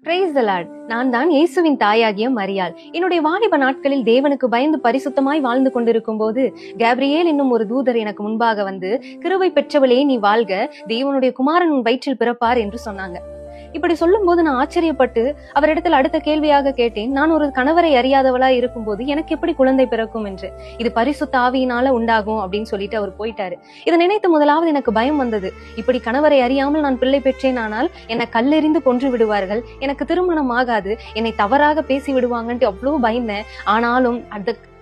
Praise the Lord. நான் தான் இயேசுவின் தாயாகிய மரியாள். என்னுடைய வாலிப நாட்களில் தேவனுக்கு பயந்து பரிசுத்தமாய் வாழ்ந்து கொண்டிருக்கும் போது கேப்ரியேல் என்னும் ஒரு தூதர் எனக்கு முன்பாக வந்து, கிருபை பெற்றவளே நீ வாழ்க, தேவனுடைய குமாரன் உன் வயிற்றில் பிறப்பார் என்று சொன்னாங்க. இப்படி சொல்லும் போது நான் ஆச்சரியப்பட்டு அவரிடத்தில் அடுத்த கேள்வியாக கேட்டேன், நான் ஒரு கணவரை அறியாதவளா இருக்கும் போது எனக்கு எப்படி குழந்தை பிறக்கும் என்று. இது பரிசுத்த ஆவியினால உண்டாகும் அப்படின்னு சொல்லிட்டு அவர் போயிட்டாரு. இதை நினைத்து முதலாவது எனக்கு பயம் வந்தது. இப்படி கணவரை அறியாமல் நான் பிள்ளை பெற்றேன், ஆனால் என்னை கல்லெறிந்து கொன்று விடுவார்கள், எனக்கு திருமணம் ஆகாது, என்னை தவறாக பேசி விடுவாங்கன்ட்டு அவ்வளவு பயந்தேன். ஆனாலும்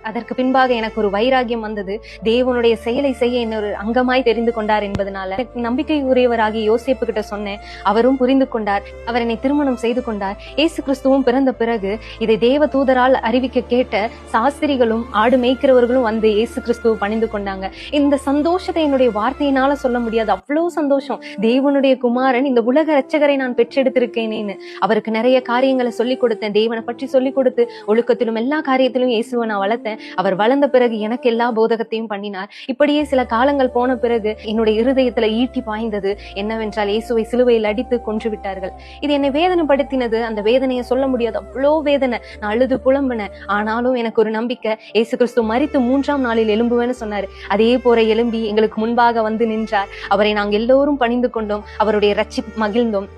அதற்கு பின்பாக எனக்கு ஒரு வைராகியம் வந்தது. தேவனுடைய செயலை செய்ய என்ன ஒரு அங்கமாய் தெரிந்து கொண்டார் என்பதனால நம்பிக்கை உரியவராகி யோசேப்பு கிட்ட சொன்னேன். அவரும் புரிந்து கொண்டார். அவர் என்னை திருமணம் செய்து கொண்டார். இயேசு கிறிஸ்துவும் பிறந்த பிறகு இதை தேவ தூதரால் அறிவிக்க கேட்ட சாஸ்திரிகளும் ஆடு மேய்க்கிறவர்களும் வந்து இயேசு கிறிஸ்துவ பணிந்து கொண்டாங்க. இந்த சந்தோஷத்தை என்னுடைய வார்த்தையினால சொல்ல முடியாது. அவ்வளவு சந்தோஷம். தேவனுடைய குமாரன், இந்த உலக இரட்சகரை நான் பெற்றெடுத்திருக்கேனேன்னு அவருக்கு நிறைய காரியங்களை சொல்லிக் கொடுத்தேன். தேவனை பற்றி சொல்லிக் கொடுத்து ஒழுக்கத்திலும் எல்லா காரியத்திலும் இயேசுவை நான் வளர்த்தேன். அவர் வளர்ந்த பிறகு எனக்கு எல்லா போதகத்தையும் பண்ணினார். இப்படியே சில காலங்கள் போன பிறகு என்னுடைய இருதயத்துல ஈட்டி பாய்ந்தது. என்னவென்றால் இயேசுவை சிலுவையில் அடித்து கொன்று விட்டார்கள். இது என்னை வேதனைப்படுத்தினது. அந்த வேதனையை சொல்ல முடியாது. அவ்வளோ வேதனை. நான் அழுது புலம்பினேன். ஆனாலும் எனக்கு ஒரு நம்பிக்கை, இயேசு கிறிஸ்து மரித்து 3ஆம் நாளில் எழும்புவேன்னு சொன்னாரு. அதே போல எழும்பி எங்களுக்கு முன்பாக வந்து நின்றார். அவரை நாங்கள் எல்லோரும் பணிந்து கொண்டோம். அவருடைய ரட்சிப்பு மகிழ்ந்தோம்.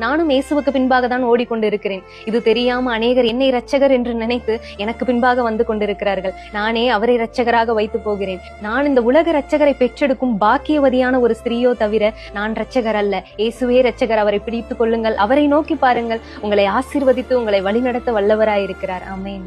நானும் இயேசுவுக்கு பின்பாக தான் ஓடிக்கொண்டிருக்கிறேன். இது தெரியாம அநேகர் என்னை இரட்சகர் என்று நினைத்து எனக்கு பின்பாக வந்து கொண்டிருக்கிறார்கள். நானே அவரை இரட்சகராக வைத்து போகிறேன். நான் இந்த உலக இரட்சகரை பெற்றெடுக்கும் பாக்கியவதியான ஒரு ஸ்திரீயோ தவிர நான் இரட்சகர் அல்ல. இயேசுவே இரட்சகர். அவரை பிடித்துக் கொள்ளுங்கள், அவரை நோக்கி பாருங்கள். உங்களை ஆசீர்வதித்து உங்களை வழிநடத்த வல்லவராயிருக்கிறார். ஆமென்.